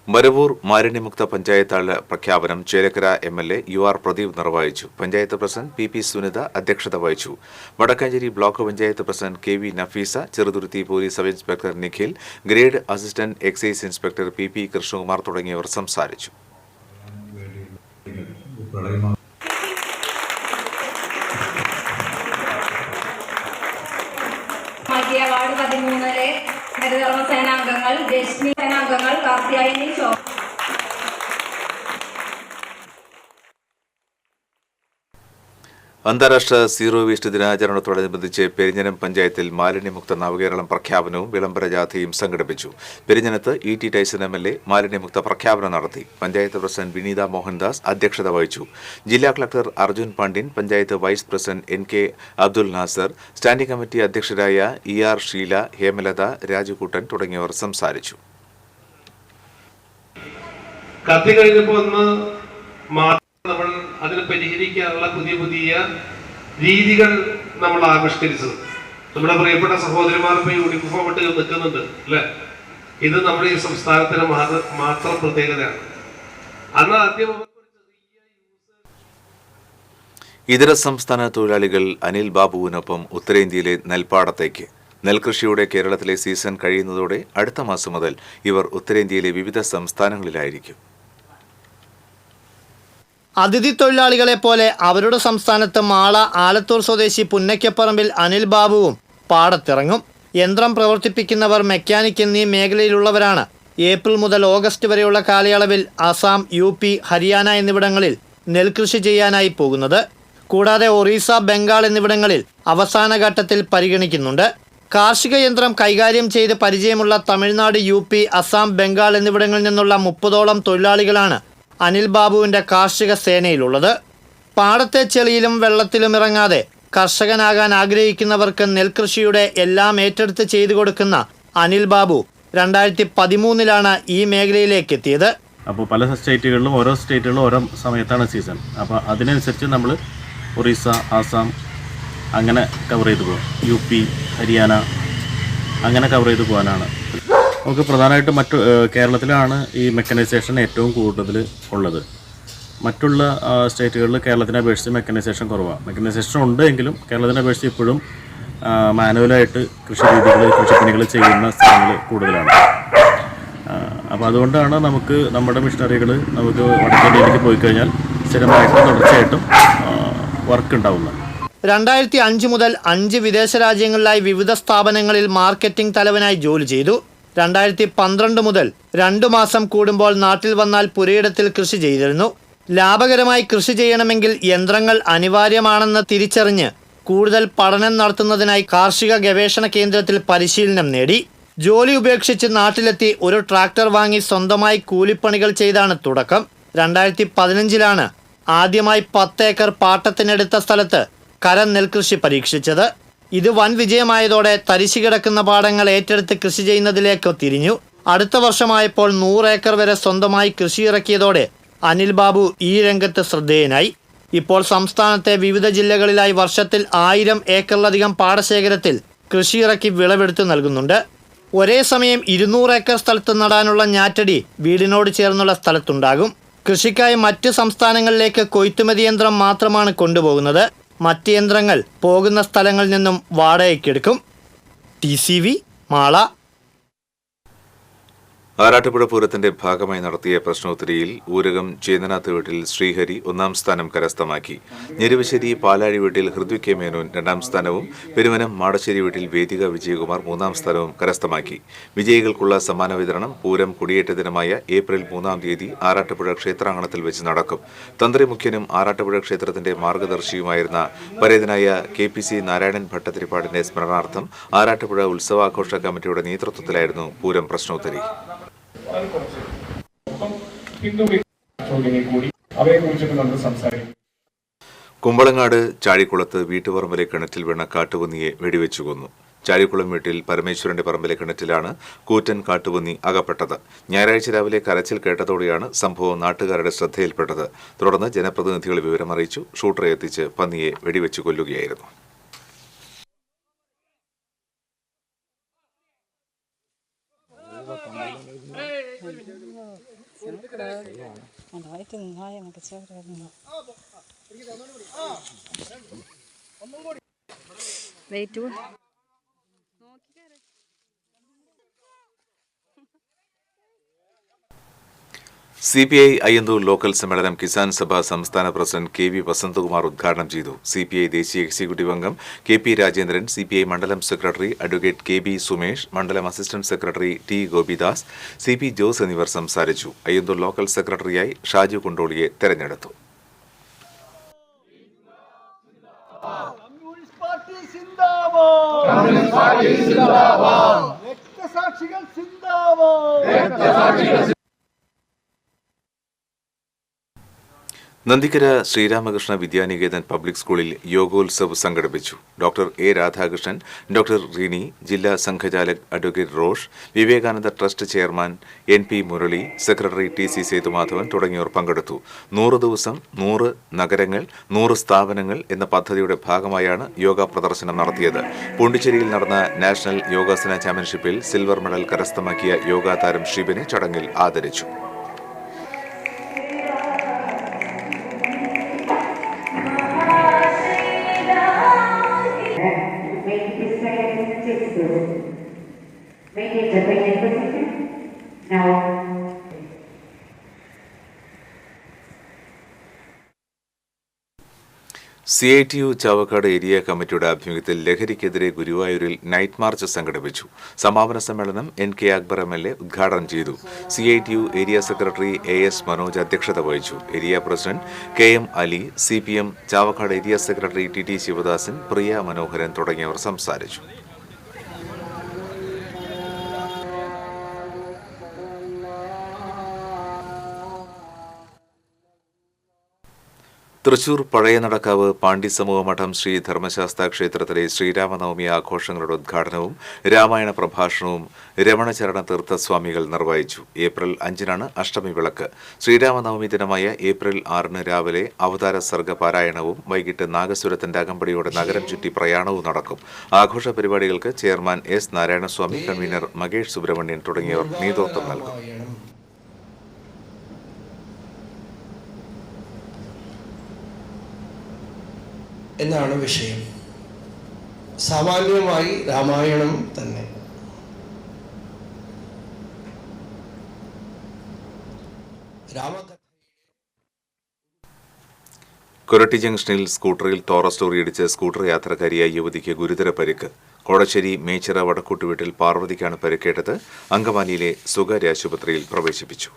Speaker 1: മരവൂർ മാലിന്യമുക്ത പഞ്ചായത്താള് പ്രഖ്യാപനം ചേലക്കര MLA UR പ്രദീപ് നിർവഹിച്ചു. പഞ്ചായത്ത് പ്രസിഡന്റ് PP സുനിത അധ്യക്ഷത വഹിച്ചു. Vadakkanchery block panchayat president KV Nafeesa, Cheruthuruthy police sub inspector Nikhil, grade assistant excise inspector PP Krishnakumar തുടങ്ങിയവർ സംസാരിച്ചു.
Speaker 2: വാർഡ് 13-ലെ ഹരിതകർമ്മ സേനാംഗങ്ങൾ, രശ്മി സേനാംഗങ്ങൾ, കാർത്തിയായനി
Speaker 1: അന്താരാഷ്ട്ര സീറോ വേസ്റ്റ് ദിനാചരണത്തോടനുബന്ധിച്ച് പെരിഞ്ഞനം പഞ്ചായത്തിൽ മാലിന്യമുക്ത നവകേരളം പ്രഖ്യാപനവും വിളംബര ജാഥയും സംഘടിപ്പിച്ചു. പെരിഞ്ഞനത്ത് ET ടൈസൺ MLA മാലിന്യമുക്ത പ്രഖ്യാപനം നടത്തി. പഞ്ചായത്ത് പ്രസിഡന്റ് വിനീത മോഹൻദാസ് അധ്യക്ഷത വഹിച്ചു. ജില്ലാ collector Arjun Pandian, panchayat vice president NK Abdul Nasser, standing committee അധ്യക്ഷരായ ER ഷീല, ഹേമലത, രാജുകൂട്ടൻ തുടങ്ങിയവർ സംസാരിച്ചു.
Speaker 3: നമ്മൾ അതിനെ പരിഹരിക്കാനുള്ള പുതിയ രീതികൾ നമ്മൾ ആവിഷ്കരിച്ചത്. നമ്മുടെ പ്രിയപ്പെട്ട സഹോദരിമാർ ഇപ്പോൾ യൂണിഫോം ഇട്ട് നിൽക്കുന്നുണ്ട് അല്ലേ? ഇത് നമ്മുടെ ഈ സംസ്ഥാനത്തിന് മാത്രം പ്രത്യേകതയാണ്. അന്ന് ആദ്യം
Speaker 1: ഇതര സംസ്ഥാന തൊഴിലാളികൾ അനിൽ ബാബുവിനൊപ്പം ഉത്തരേന്ത്യയിലെ നെൽപ്പാടത്തേക്ക്. നെൽകൃഷിയുടെ കേരളത്തിലെ സീസൺ കഴിയുന്നതോടെ അടുത്ത മാസം മുതൽ ഇവർ ഉത്തരേന്ത്യയിലെ വിവിധ സംസ്ഥാനങ്ങളിലായിരിക്കും.
Speaker 4: അതിഥി തൊഴിലാളികളെ പോലെ അവരുടെ സംസ്ഥാനത്ത് മാള ആലത്തൂർ സ്വദേശി പുന്നയ്ക്കപ്പറമ്പിൽ അനിൽ ബാബുവും പാടത്തിറങ്ങും. യന്ത്രം പ്രവർത്തിപ്പിക്കുന്നവർ, മെക്കാനിക് എന്നീ മേഖലയിലുള്ളവരാണ് ഏപ്രിൽ മുതൽ ഓഗസ്റ്റ് വരെയുള്ള കാലയളവിൽ അസം, UP, ഹരിയാന എന്നിവിടങ്ങളിൽ നെൽകൃഷി ചെയ്യാനായി പോകുന്നത്. കൂടാതെ ഒറീസ, ബംഗാൾ എന്നിവിടങ്ങളിൽ അവസാന ഘട്ടത്തിൽ പരിഗണിക്കുന്നുണ്ട്. കാർഷിക യന്ത്രം കൈകാര്യം ചെയ്ത് പരിചയമുള്ള തമിഴ്നാട്, UP, അസം, ബംഗാൾ എന്നിവിടങ്ങളിൽ നിന്നുള്ള 30ഓളം തൊഴിലാളികളാണ് അനിൽ ബാബുവിൻ്റെ കാർഷിക സേനയിലുള്ളത്. പാടത്തെ ചെളിയിലും വെള്ളത്തിലും ഇറങ്ങാതെ കർഷകനാകാൻ ആഗ്രഹിക്കുന്നവർക്ക് നെൽകൃഷിയുടെ എല്ലാം ഏറ്റെടുത്ത് ചെയ്തു കൊടുക്കുന്ന അനിൽ ബാബു 2013-ലാണ് ഈ മേഖലയിലേക്ക് എത്തിയത്.
Speaker 5: അപ്പോൾ പല സ്റ്റേറ്റുകളിലും ഓരോ സമയത്താണ് സീസൺ. അപ്പോൾ അതിനനുസരിച്ച് നമ്മൾ ഒറീസ, ആസാം അങ്ങനെ കവർ ചെയ്ത് പോകും. UP, ഹരിയാന അങ്ങനെ കവർ ചെയ്ത് പോകാനാണ്. നമുക്ക് പ്രധാനമായിട്ടും കേരളത്തിലാണ് ഈ മെക്കനൈസേഷൻ ഏറ്റവും കൂടുതൽ ഉള്ളത്. മറ്റുള്ള സ്റ്റേറ്റുകളിൽ കേരളത്തിനെ അപേക്ഷിച്ച് മെക്കനൈസേഷൻ കുറവാണ്. മെക്കനൈസേഷൻ ഉണ്ട് എങ്കിലും കേരളത്തിനെ അപേക്ഷിച്ച് ഇപ്പോഴും മാനുവലായിട്ട് കൃഷിപ്പണികൾ ചെയ്യുന്ന സ്ഥലങ്ങൾ കൂടുതലാണ്. അപ്പോൾ അതുകൊണ്ടാണ് നമുക്ക് നമ്മുടെ മിഷനറികൾ നമുക്ക് വടക്കേന്ത്യയിലേക്ക് പോയി കഴിഞ്ഞാൽ സ്ഥിരമായിട്ടും തുടർച്ചയായിട്ടും വർക്ക് ഉണ്ടാവുന്നത്.
Speaker 4: 2005 മുതൽ 5 വിദേശ രാജ്യങ്ങളിലായി വിവിധ സ്ഥാപനങ്ങളിൽ മാർക്കറ്റിംഗ് തലവനായി ജോലി ചെയ്തു. 2012 മുതൽ 2 മാസം കൂടുമ്പോൾ നാട്ടിൽ വന്നാൽ പുരയിടത്തിൽ കൃഷി ചെയ്തിരുന്നു. ലാഭകരമായി കൃഷി ചെയ്യണമെങ്കിൽ യന്ത്രങ്ങൾ അനിവാര്യമാണെന്ന് തിരിച്ചറിഞ്ഞ് കൂടുതൽ പഠനം നടത്തുന്നതിനായി കാർഷിക ഗവേഷണ കേന്ദ്രത്തിൽ പരിശീലനം നേടി. ജോലി ഉപേക്ഷിച്ച് നാട്ടിലെത്തി ഒരു ട്രാക്ടർ വാങ്ങി സ്വന്തമായി കൂലിപ്പണികൾ ചെയ്താണ് തുടക്കം. 2015 ആദ്യമായി 10 ഏക്കർ പാട്ടത്തിനെടുത്ത സ്ഥലത്ത് കരം നെൽകൃഷി പരീക്ഷിച്ചത്. ഇത് വൻ വിജയമായതോടെ തരിശു കിടക്കുന്ന പാടങ്ങൾ ഏറ്റെടുത്ത് കൃഷി ചെയ്യുന്നതിലേക്ക് തിരിഞ്ഞു. അടുത്ത വർഷമായപ്പോൾ 100 ഏക്കർ വരെ സ്വന്തമായി കൃഷി ഇറക്കിയതോടെ അനിൽ ബാബു ഈ രംഗത്ത് ശ്രദ്ധേയനായി. ഇപ്പോൾ സംസ്ഥാനത്തെ വിവിധ ജില്ലകളിലായി വർഷത്തിൽ 1000 ഏക്കറിലധികം പാടശേഖരത്തിൽ കൃഷിയിറക്കി വിളവെടുത്ത് നൽകുന്നുണ്ട്. ഒരേ സമയം 200 ഏക്കർ സ്ഥലത്ത് നടാനുള്ള ഞാറ്റടി വീടിനോട് ചേർന്നുള്ള സ്ഥലത്തുണ്ടാകും. കൃഷിക്കായി മറ്റ് സംസ്ഥാനങ്ങളിലേക്ക് കൊയ്ത്തുമതി യന്ത്രം മാത്രമാണ് കൊണ്ടുപോകുന്നത്. മറ്റ് യന്ത്രങ്ങൾ പോകുന്ന സ്ഥലങ്ങളിൽ നിന്നും വാടകയ്ക്കെടുക്കും. TCV മാള.
Speaker 1: ആറാട്ടുപുഴ പൂരത്തിന്റെ ഭാഗമായി നടത്തിയ പ്രശ്നോത്തരിയിൽ ഊരകം ചേന്നനാത്ത് വീട്ടിൽ ശ്രീഹരി 1ാം സ്ഥാനം കരസ്ഥമാക്കി. ഞെരുവശ്ശേരി പാലാഴി വീട്ടിൽ ഹൃദ്വിക് കെ മേനോൻ 2ാം സ്ഥാനവും പെരുവനം മാടശ്ശേരി വീട്ടിൽ വേദിക വിജയകുമാർ 3ാം സ്ഥാനവും കരസ്ഥമാക്കി. വിജയികൾക്കുള്ള സമ്മാന വിതരണം പൂരം കൊടിയേറ്റ ദിനമായ ഏപ്രിൽ 3-ാം തീയതി ആറാട്ടുപുഴ ക്ഷേത്രാങ്കണത്തിൽ വെച്ച് നടക്കും. തന്ത്രി മുഖ്യനും ആറാട്ടുപുഴ ക്ഷേത്രത്തിന്റെ മാർഗദർശിയുമായിരുന്ന പരേതനായ KPC നാരായണൻ ഭട്ടതിരിപ്പാടിന്റെ സ്മരണാർത്ഥം ആറാട്ടുപുഴ ഉത്സവാഘോഷ കമ്മിറ്റിയുടെ നേതൃത്വത്തിലായിരുന്നു പൂരം പ്രശ്നോത്തരി. കുമ്പളങ്ങാട് ചാഴിക്കുളത്ത് വീട്ടുപറമ്പിലെ കിണറ്റിൽ വീണ കാട്ടുപന്നിയെ വെടിവെച്ചു കൊന്നു. ചാഴിക്കുളം വീട്ടിൽ പരമേശ്വരന്റെ പറമ്പിലെ കിണറ്റിലാണ് കൂറ്റൻ കാട്ടുപന്നി അകപ്പെട്ടത്. ഞായറാഴ്ച രാവിലെ കരച്ചിൽ കേട്ടതോടെയാണ് സംഭവം നാട്ടുകാരുടെ ശ്രദ്ധയിൽപ്പെട്ടത്. തുടർന്ന് ജനപ്രതിനിധികൾ വിവരമറിയിച്ചു. ഷൂട്ടറെ എത്തിച്ച് പന്നിയെ വെടിവെച്ചു കൊല്ലുകയായിരുന്നു. CPI അയ്യന്തൂർ ലോക്കൽ സമ്മേളനം കിസാൻ സഭ സംസ്ഥാന പ്രസിഡന്റ് KV വസന്തകുമാർ ഉദ്ഘാടനം ചെയ്തു. CPI ദേശീയ എക്സിക്യൂട്ടീവ് അംഗം KP രാജേന്ദ്രൻ, CPI മണ്ഡലം സെക്രട്ടറി അഡ്വക്കേറ്റ് KB സുമേഷ്, മണ്ഡലം assistant secretary T Gopidas, CP Jose എന്നിവർ സംസാരിച്ചു. അയ്യന്തൂർ ലോക്കൽ സെക്രട്ടറിയായി ഷാജു കുണ്ടോളിയെ തെരഞ്ഞെടുത്തു. നന്ദിക്കര ശ്രീരാമകൃഷ്ണ വിദ്യാനികേതൻ പബ്ലിക് സ്കൂളിൽ യോഗോത്സവ് സംഘടിപ്പിച്ചു. Doctor A Radhakrishnan, doctor Rini, ജില്ലാ സംഘചാലക് advocate Rosh, Vivekananda trust chairman NP Murali, secretary TC Sethumadhavan തുടങ്ങിയവർ പങ്കെടുത്തു. 100 ദിവസം 100 നഗരങ്ങൾ 100 സ്ഥാപനങ്ങൾ എന്ന പദ്ധതിയുടെ ഭാഗമായാണ് യോഗ പ്രദർശനം നടത്തിയത്. പോണ്ടിച്ചേരിയിൽ നടന്ന നാഷണൽ യോഗാസന ചാമ്പ്യൻഷിപ്പിൽ സിൽവർ മെഡൽ കരസ്ഥമാക്കിയ യോഗാ താരം ഷിബിനെ ചടങ്ങിൽ ആദരിച്ചു. CITU ചാവക്കാട് ഏരിയ കമ്മിറ്റിയുടെ ആഭിമുഖ്യത്തിൽ ലഹരിക്കെതിരെ ഗുരുവായൂരിൽ നൈറ്റ് മാർച്ച് സംഘടിപ്പിച്ചു. സമാപന സമ്മേളനം NK അക്ബർ MLA ഉദ്ഘാടനം ചെയ്തു. CITU area secretary AS Manoj അധ്യക്ഷത വഹിച്ചു. Area president KM Ali, CPM Chavakkad area secretary TT Sivadasan, Priya Manoharan തുടങ്ങിയവർ സംസാരിച്ചു. തൃശൂർ പഴയ നടക്കാവ് പാണ്ഡി സമൂഹ മഠം ശ്രീ ധർമ്മശാസ്ത്ര ക്ഷേത്രത്തിലെ ശ്രീരാമനവമി ആഘോഷങ്ങളുടെ ഉദ്ഘാടനവും രാമായണ പ്രഭാഷണവും രമണചരണ തീർത്ഥസ്വാമികൾ നിർവഹിച്ചു. ഏപ്രിൽ 5 അഷ്ടമി വിളക്ക്. ശ്രീരാമനവമി ദിനമായ ഏപ്രിൽ 6 രാവിലെ അവതാര സർഗ പാരായണവും വൈകിട്ട് നാഗസ്വരത്തിന്റെ അകമ്പടിയോടെ നഗരം ചുറ്റി പ്രയാണവും നടക്കും. ആഘോഷ പരിപാടികൾക്ക് chairman S Narayanaswamy, convener Makesh Subramanian തുടങ്ങിയവർ നേതൃത്വം നൽകും.
Speaker 6: എന്നാണ് വിഷയം. സാമാന്യമായി രാമായണം തന്നെ.
Speaker 1: കൊരട്ടി ജംഗ്ഷനിൽ സ്കൂട്ടറിൽ ടോറസ് ലോറിയിടിച്ച് സ്കൂട്ടർ യാത്രക്കാരിയായ യുവതിക്ക് ഗുരുതര പരിക്ക്. കോടശ്ശേരി മേച്ചിറ വടക്കൂട്ട് വീട്ടിൽ പാർവതിക്കാണ് പരിക്കേറ്റത്. അങ്കമാലിയിലെ സ്വകാര്യ ആശുപത്രിയിൽ പ്രവേശിപ്പിച്ചു.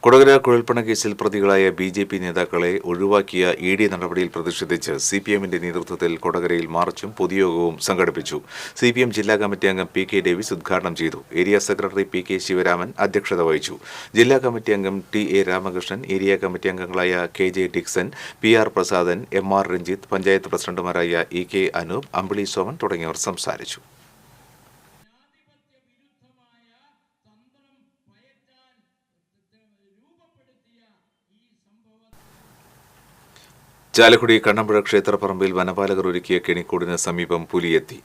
Speaker 1: കൊടകര കുഴൽപ്പണ കേസിൽ പ്രതികളായ ബി.ജെ.പി. നേതാക്കളെ ഒഴിവാക്കിയ ഇ.ഡി. നടപടിയിൽ പ്രതിഷേധിച്ച് സിപിഎമ്മിന്റെ നേതൃത്വത്തിൽ കൊടകരയിൽ മാർച്ചും പൊതുയോഗവും സംഘടിപ്പിച്ചു. സിപിഎം ജില്ലാ കമ്മിറ്റി അംഗം പി.കെ. ഡേവിസ് ഉദ്ഘാടനം ചെയ്തു. Area secretary P K. ശിവരാമൻ അധ്യക്ഷത വഹിച്ചു. ജില്ലാ കമ്മിറ്റി അംഗം ടി.എ. രാമകൃഷ്ണൻ, ഏരിയ കമ്മിറ്റി അംഗങ്ങളായ KJ. Dixon, PR. Prasadan, MR. Ranjith, panchayat പ്രസിഡന്റുമാരായ ഇ.കെ. അനൂപ്, അമ്പിളി സോമൻ തുടങ്ങിയവർ സംസാരിച്ചു. ചാലക്കുടി കണ്ണമ്പുഴ ക്ഷേത്രപ്പറമ്പിൽ വനപാലകർ ഒരുക്കിയ കെണിക്കൂടിന് സമീപം പുലിയെത്തി.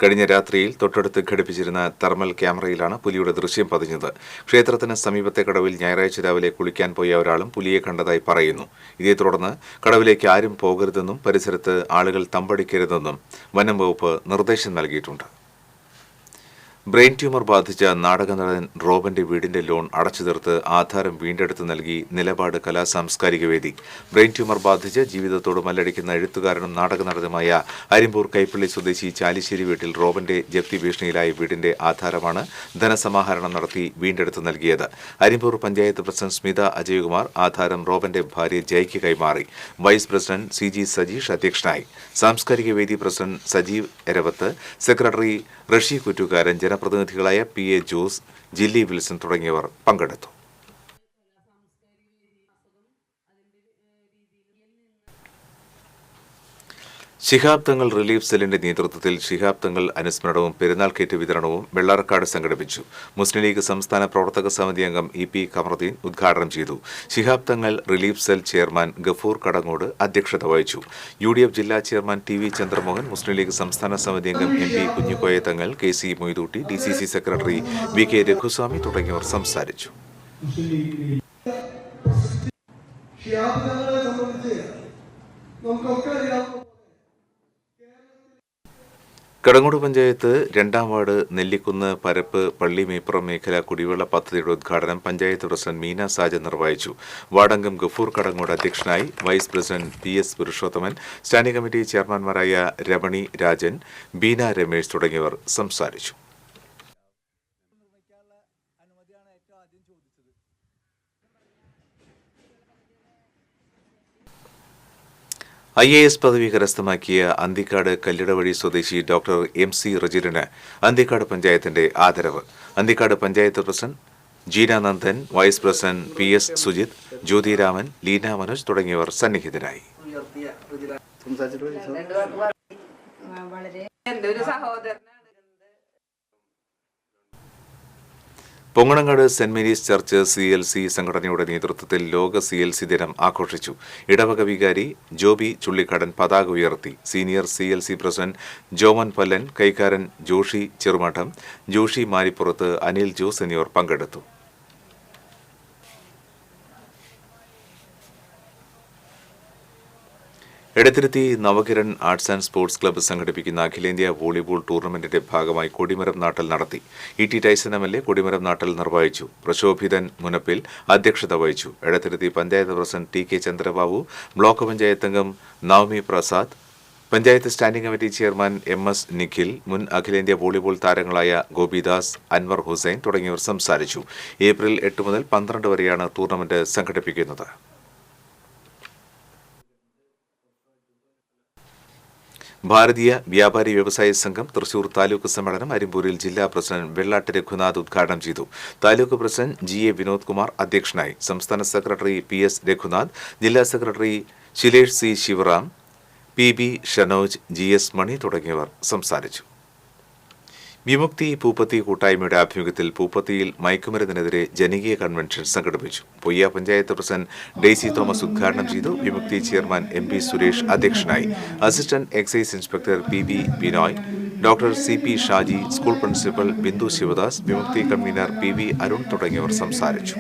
Speaker 1: കഴിഞ്ഞ രാത്രിയിൽ തൊട്ടടുത്ത് ഘടിപ്പിച്ചിരുന്ന തെർമൽ ക്യാമറയിലാണ് പുലിയുടെ ദൃശ്യം പതിഞ്ഞത്. ക്ഷേത്രത്തിന് സമീപത്തെ കടവിൽ ഞായറാഴ്ച രാവിലെ കുളിക്കാൻ പോയ ഒരാളും പുലിയെ കണ്ടതായി പറയുന്നു. ഇതേ തുടർന്ന് കടവിലേക്ക് ആരും പോകരുതെന്നും പരിസരത്ത് ആളുകൾ തമ്പടിക്കരുതെന്നും വനം വകുപ്പ് നിർദ്ദേശം നൽകിയിട്ടുണ്ട്. ബ്രെയിൻ ട്യൂമർ ബാധിച്ച നാടകനടൻ റോബന്റെ വീടിന്റെ ലോൺ അടച്ചു തീർത്ത് ആധാരം വീണ്ടെടുത്ത് നൽകി നിലപാട് കലാസാംസ്കാരിക വേദി. ബ്രെയിൻ ട്യൂമർ ബാധിച്ച് ജീവിതത്തോട് മല്ലടിക്കുന്ന എഴുത്തുകാരനും നാടകനടനുമായ അരിമ്പൂർ കൈപ്പള്ളി സ്വദേശി ചാലിശ്ശേരി വീട്ടിൽ റോബന്റെ ജപ്തി ഭീഷണിയിലായ വീടിന്റെ ആധാരമാണ് ധനസമാഹരണം നടത്തി വീണ്ടെടുത്ത് നൽകിയത്. അരിമ്പൂർ പഞ്ചായത്ത് പ്രസിഡന്റ് സ്മിത അജയകുമാർ ആധാരം റോബന്റെ ഭാര്യ ജയ്ക്ക് കൈമാറി. Vice president സി.ജി. സജീഷ് അധ്യക്ഷനായി. സാംസ്കാരിക വേദി president Sajeev Eravath, secretary റഷി Kuttukaran, ജനപ്രതിനിധികളായ PA. Jose, ജില്ലി Wilson തുടങ്ങിയവർ പങ്കെടുത്തു. ശിഹാബ് തങ്ങൾ റിലീഫ് സെല്ലിന്റെ നേതൃത്വത്തിൽ ശിഹാബ് തങ്ങൾ അനുസ്മരണവും പെരുന്നാൾ കിറ്റ് വിതരണവും വെള്ളാർക്കാട് സംഘടിപ്പിച്ചു. മുസ്ലിം ലീഗ് സംസ്ഥാന പ്രവർത്തക സമിതി അംഗം ഇ.പി. ഖമറുദ്ദീൻ ഉദ്ഘാടനം ചെയ്തു. Shihab Thangal relief cell chairman Gafoor Kadangode അധ്യക്ഷത വഹിച്ചു. യു.ഡി.എഫ്. ജില്ലാ ചെയർമാൻ ടി.വി. ചന്ദ്രമോഹൻ, മുസ്ലിം ലീഗ് സംസ്ഥാന സമിതി അംഗം എം.പി. കുഞ്ഞിക്കോയ തങ്ങൾ, K C. Moidutty, DCC. Secretary VK. Raghuswamy തുടങ്ങിയവർ സംസാരിച്ചു. കടങ്ങോട് പഞ്ചായത്ത് 2-ാം വാർഡ് നെല്ലിക്കുന്ന് പരപ്പ് പള്ളി മേപ്പുറം മേഖല കുടിവെള്ള പദ്ധതിയുടെ ഉദ്ഘാടനം പഞ്ചായത്ത് പ്രസിഡന്റ് മീന സാജൻ നിർവഹിച്ചു. വാർഡംഗം ഗഫൂർ കടങ്ങോട് അധ്യക്ഷനായി. Vice president PS. Purushothaman, standing committee ചെയർമാൻമാരായ രമണി രാജൻ, ബീന രമേശ് തുടങ്ങിയവർ സംസാരിച്ചു. IAS പദവി കരസ്ഥമാക്കിയ അന്തിക്കാട് കല്ലിടവഴി സ്വദേശി ഡോക്ടർ എം.സി. റജിലിന് അന്തിക്കാട് പഞ്ചായത്തിന്റെ ആദരവ്. Anthikad panchayat president Jeena Nandan, vice president PS. Sujith, Jyothiraman, Leena Manoj തുടങ്ങിയവർ സന്നിഹിതരായി. Ponganangad Saint Mary's church CLC സംഘടനയുടെ നേതൃത്വത്തിൽ ലോക CLC ദിനം ആഘോഷിച്ചു. ഇടവക വികാരി ജോബി ചുള്ളിക്കാടൻ പതാക ഉയർത്തി. Senior CLC president Joman Pallan, കൈക്കാരൻ ജോഷി ചെറുമഠം, ജോഷി മാരിപ്പുറത്ത്, അനിൽ ജോസ് എന്നിവർ പങ്കെടുത്തു. Edathiruthy Navakiran arts and sports club സംഘടിപ്പിക്കുന്ന അഖിലേന്ത്യാ വോളിബോൾ ടൂർണമെന്റിന്റെ ഭാഗമായി കൊടിമരം നാട്ടൽ നടത്തി. E.T. ടൈസൺ MLA കൊടിമരം നാട്ടൽ നിർവഹിച്ചു. പ്രശോഭിതൻ മുനപ്പിൽ അധ്യക്ഷത വഹിച്ചു. Edathiruthy panchayat president T.K. Chandrababu, block panchayat അംഗം Navami Prasad, panchayat standing committee chairman M.S. Nikhil, മുൻ അഖിലേന്ത്യാ വോളിബോൾ താരങ്ങളായ ഗോപിദാസ്, അൻവർ ഹുസൈൻ തുടങ്ങിയവർ സംസാരിച്ചു. ഏപ്രിൽ 8 മുതൽ 12 വരെയാണ് ടൂർണമെന്റ് സംഘടിപ്പിക്കുന്നത്. ഭാരതീയ വ്യാപാരി വ്യവസായ സംഘം തൃശൂർ താലൂക്ക് സമ്മേളനം അരിമ്പൂരിൽ ജില്ലാ പ്രസിഡന്റ് വെള്ളാട്ട് രഘുനാഥ് ഉദ്ഘാടനം ചെയ്തു. Taluk president G.A. വിനോദ് കുമാർ അധ്യക്ഷനായി. സംസ്ഥാന സെക്രട്ടറി P.S. രഘുനാഥ്, ജില്ലാ secretary Shilesh C. Sivaram, P.B. Shanoj, G.S. Mani തുടങ്ങിയവർ സംസാരിച്ചു. വിമുക്തി പൂപ്പത്തി കൂട്ടായ്മയുടെ ആഭിമുഖ്യത്തിൽ പൂപ്പത്തിയിൽ മയക്കുമരുന്നിനെതിരെ ജനകീയ കൺവെൻഷൻ സംഘടിപ്പിച്ചു. Poyya panchayat president Daisy Thomas ഉദ്ഘാടനം ചെയ്തു. വിമുക്തി ചെയർമാൻ MP സുരേഷ് അധ്യക്ഷനായി. Assistant excise inspector PB Binoy, doctor CP Shaji, school principal Bindu Sivadas, Vimukthi convener PV Arun തുടങ്ങിയവർ സംസാരിച്ചു.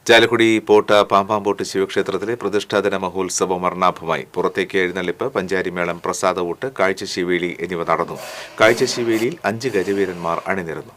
Speaker 1: ചാലക്കുടി പോട്ട പാമ്പാമ്പോട്ട് ശിവക്ഷേത്രത്തിലെ പ്രതിഷ്ഠാദിന മഹോത്സവം വർണ്ണാഭമായി. പുറത്തേക്ക് എഴുന്നള്ളിപ്പ്, പഞ്ചാരിമേളം, പ്രസാദവൂട്ട്, കാഴ്ചശിവേലി എന്നിവ നടന്നു. കാഴ്ചശിവേലിയിൽ 5 ഗജവീരന്മാർ അണിനിരന്നു.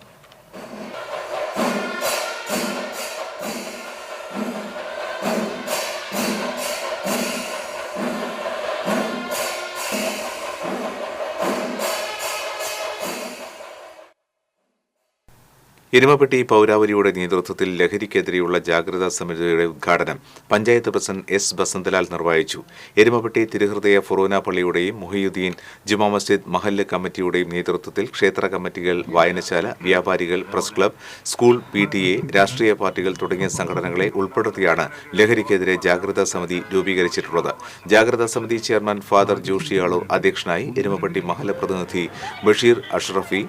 Speaker 1: എരുമപ്പെട്ടി പൗരാവലിയുടെ നേതൃത്വത്തിൽ ലഹരിക്കെതിരെയുള്ള ജാഗ്രതാ സമിതിയുടെ ഉദ്ഘാടനം പഞ്ചായത്ത് പ്രസിഡന്റ് S ബസന്തലാൽ നിർവഹിച്ചു. എരുമപ്പെട്ടി തിരുഹൃദയ ഫൊറോന പള്ളിയുടെയും മുഹിയുദ്ദീൻ ജുമാ മസ്ജിദ് മഹല്ല് കമ്മിറ്റിയുടെയും നേതൃത്വത്തിൽ ക്ഷേത്ര കമ്മിറ്റികൾ, വായനശാല, വ്യാപാരികൾ, പ്രസ് ക്ലബ്, സ്കൂൾ, PTA, രാഷ്ട്രീയ പാർട്ടികൾ തുടങ്ങിയ സംഘടനകളെ ഉൾപ്പെടുത്തിയാണ് ലഹരിക്കെതിരെ ജാഗ്രതാ സമിതി രൂപീകരിച്ചിട്ടുള്ളത്. ജാഗ്രതാ സമിതി ചെയർമാൻ ഫാദർ ജോഷി ആളൂർ അധ്യക്ഷനായി. എരുമപ്പെട്ടി മഹല്ല് പ്രതിനിധി ബഷീർ അഷ്റഫി,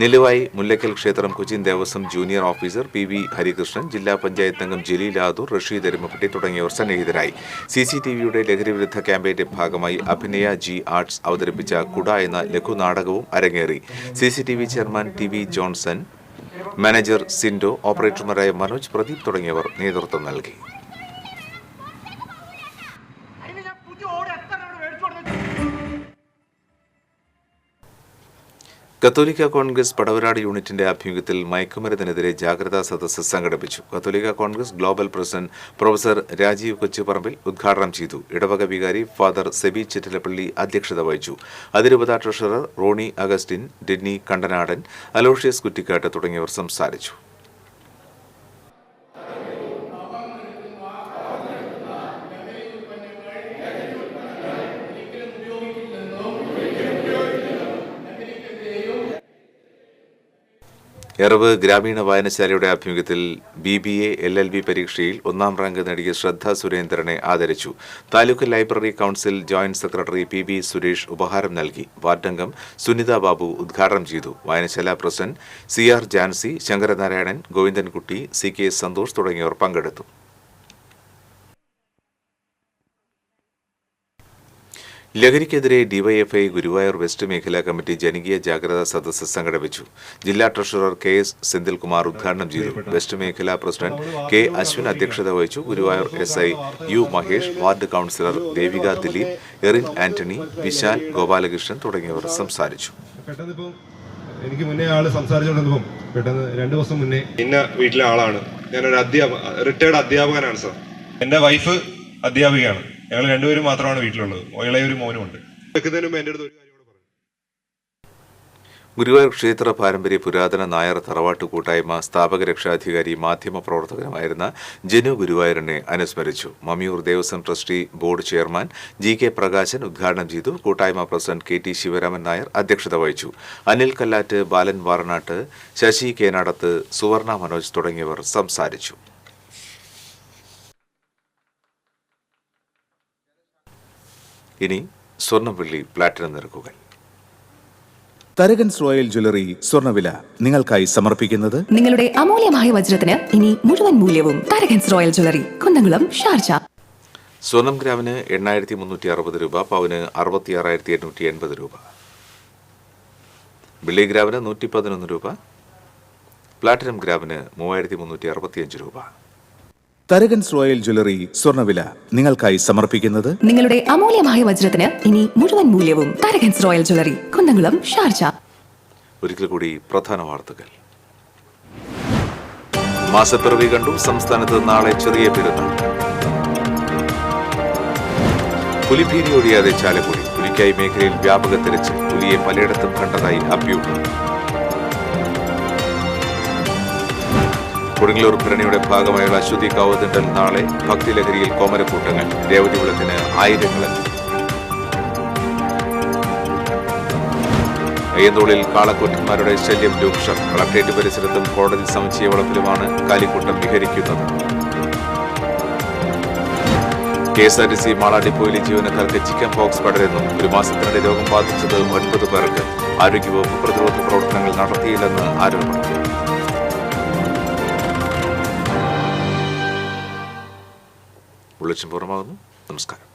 Speaker 1: നെല്ലുവായി മുല്ലക്കൽ ക്ഷേത്രം Cochin Devaswom junior officer PV Harikrishnan, ജില്ലാ പഞ്ചായത്ത് അംഗം ജലീൽ ആദൂർ, റഷീദ് എരുമപ്പെട്ടി തുടങ്ങിയവർ സന്നിഹിതരായി. CCTVയുടെ ലഹരിവിരുദ്ധ ക്യാമ്പയിന്റെ ഭാഗമായി അഭിനയ G ആർട്സ് അവതരിപ്പിച്ച കുട എന്ന ലഘുനാടകവും അരങ്ങേറി. CCTV chairman TV Johnson, manager Sindo, ഓപ്പറേറ്റർമാരായ മനോജ്, പ്രദീപ് തുടങ്ങിയവർ നേതൃത്വം നൽകി. കത്തോലിക്ക കോൺഗ്രസ് പടവരാട് യൂണിറ്റിന്റെ ആഭിമുഖ്യത്തിൽ മയക്കുമരുന്നിനെതിരെ ജാഗ്രതാ സദസ്സ് സംഘടിപ്പിച്ചു. കത്തോലിക്ക Congress global president professor Rajeev Kochuparambil ഉദ്ഘാടനം ചെയ്തു. ഇടവക വികാരി ഫാദർ സെബി ചിറ്റിലപ്പള്ളി അധ്യക്ഷത വഹിച്ചു. അതിരൂപത treasurer Ronnie Augustine, Denny Kandanadan, Aloysius Kuttikkatt തുടങ്ങിയവർ സംസാരിച്ചു. എറവ് ഗ്രാമീണ വായനശാലയുടെ ആഭിമുഖ്യത്തിൽ BBA LLB പരീക്ഷയിൽ 1ാം റാങ്ക് നേടിയ ശ്രദ്ധ സുരേന്ദ്രനെ ആദരിച്ചു. Taluk library council joint secretary PB Suresh ഉപഹാരം നൽകി. വാർഡംഗം സുനിത ബാബു ഉദ്ഘാടനം ചെയ്തു. വായനശാല president CR Jancy, Sankaranarayanan, Govindankutty, CK Santhosh തുടങ്ങിയവർ പങ്കെടുത്തു. ലഹരിക്കെതിരെ ഡിവൈഎഫ്ഐ ഗുരുവായൂർ വെസ്റ്റ് മേഖലാ കമ്മിറ്റി ജനകീയ ജാഗ്രതാ സദസ്സ് സംഘടിപ്പിച്ചു. ജില്ലാ ട്രഷറർ KS സെന്തിൽകുമാർ ഉദ്ഘാടനം ചെയ്തു. വെസ്റ്റ് മേഖലാ പ്രസിഡന്റ് K അശ്വിൻ അധ്യക്ഷത വഹിച്ചു. Guruvayur SI U Mahesh, ward councillor Devika Dileep, Erin Antony, Vishal, Gopalakrishnan തുടങ്ങിയവർ സംസാരിച്ചു.
Speaker 7: എനിക്ക് മുന്നേ ആള് സംസാരിച്ചുകൊണ്ടിരുന്നപ്പം പെട്ടെന്ന് 2 ദിവസം മുന്നേ ഇന്ന വീട്ടിലെ ആളാണ്, ഞാനൊരു റിട്ടയർഡ് അധ്യാപകനാണ് സാർ. എൻ്റെ വൈഫ് അധ്യാപികയാണ്. ഞങ്ങൾ 2 പേരും മാത്രമാണ് വീട്ടിലുള്ളത്. ഇളയൊരു മോനും ഉണ്ട്. വെക്കുന്നതിന് മുമ്പ് എൻ്റെ അടുത്ത് ഒരു കാര്യം കൂടെ പറഞ്ഞു.
Speaker 1: ഗുരുവായൂർ ക്ഷേത്ര പാരമ്പര്യ പുരാതന നായർ തറവാട്ട് കൂട്ടായ്മ സ്ഥാപക രക്ഷാധികാരി മാധ്യമപ്രവർത്തകനുമായിരുന്ന ജനു ഗുരുവായൂരിനെ അനുസ്മരിച്ചു. Mammiyur Devaswom trustee board chairman GK Prakashan ഉദ്ഘാടനം ചെയ്തു. കൂട്ടായ്മ പ്രസിഡന്റ് KT ശിവരാമൻ നായർ അധ്യക്ഷത വഹിച്ചു. അനിൽ കല്ലാറ്റ്, ബാലൻ വാറനാട്ട്, ശശി കേനാടത്ത്, സുവർണ മനോജ് തുടങ്ങിയവർ സംസാരിച്ചു. ഇനി സ്വർണം, വെള്ളി, പ്ലാറ്റിനം നിരക്കുകൾ.
Speaker 8: തരകൻസ് റോയൽ ജ്വല്ലറി സ്വർണ്ണവില നിങ്ങൾക്കായി സമർപ്പിക്കുന്നത്
Speaker 9: നിങ്ങളുടെ അമൂല്യമായ വജ്രത്തിന് ഇനി മുഴുവൻ മൂല്യവും Tharakans royal jewellery, Kunnamkulam, Sharjah.
Speaker 1: സ്വർണം ഗ്രാമിന് 8,360 രൂപ, പവന് 66,880 രൂപ, വെള്ളി ഗ്രാമിന് 111 രൂപ, പ്ലാറ്റിനം ഗ്രാമിന് 3,365 രൂപ.
Speaker 8: തരകൻസ് റോയൽ ജ്വല്ലറി സ്വർണ്ണവില നിങ്ങൾക്കായി സമർപ്പിക്കുന്നത്
Speaker 9: നിങ്ങളുടെ അമൂല്യമായ വജ്രത്തിന് ഇനി മുഴുവൻ മൂല്യവും Tharakans royal jewellery, Kunnamkulam, Sharjah.
Speaker 1: ഒരിക്കൽ കൂടി പ്രധാന വാർത്തകൾ. മാസപ്പിറവി കണ്ടു. സംസ്ഥാനത്ത് നാളെ ചെറിയ പെരുന്നാൾ. പുലിഭീതി ഒഴിയാതെ ചാലക്കുടി. പുലിക്കായി മേഖലയിൽ വ്യാപക തിരച്ചിൽ. പുലിയെ പലയിടത്തും കണ്ടതായി അഭ്യൂഹം. കൊടുങ്ങല്ലൂർ ഭരണിയുടെ ഭാഗമായുള്ള അശ്വതി കാവുതിണ്ടൽ നാളെ. ഭക്തിലഹരിയിൽ കോമരക്കൂട്ടങ്ങൾ. രേവതി വിളക്കിന് ആയിരങ്ങളെത്തി. അയ്യന്തോളിൽ കാളക്കൂറ്റന്മാരുടെ ശല്യം രൂക്ഷം. കളക്ടറേറ്റ് പരിസരത്തും കോടതി സമുച്ചയ വളപ്പിലുമാണ് കാലിക്കൂട്ടം വിഹരിക്കുന്നത്. KSRTC മാള ഡിപ്പോയിലെ ജീവനക്കാർക്ക് ചിക്കൻ പോക്സ് പടരുന്നു. ഒരു മാസത്തിനിടെ രോഗം ബാധിച്ചത് 9 പേർക്ക്. ആരോഗ്യവകുപ്പ് പ്രതിരോധ പ്രവർത്തനങ്ങൾ നടത്തിയില്ലെന്ന് ആരോപണം. ബുള്ളറ്റിൻ പൂർണ്ണമാകുന്നു. നമസ്കാരം.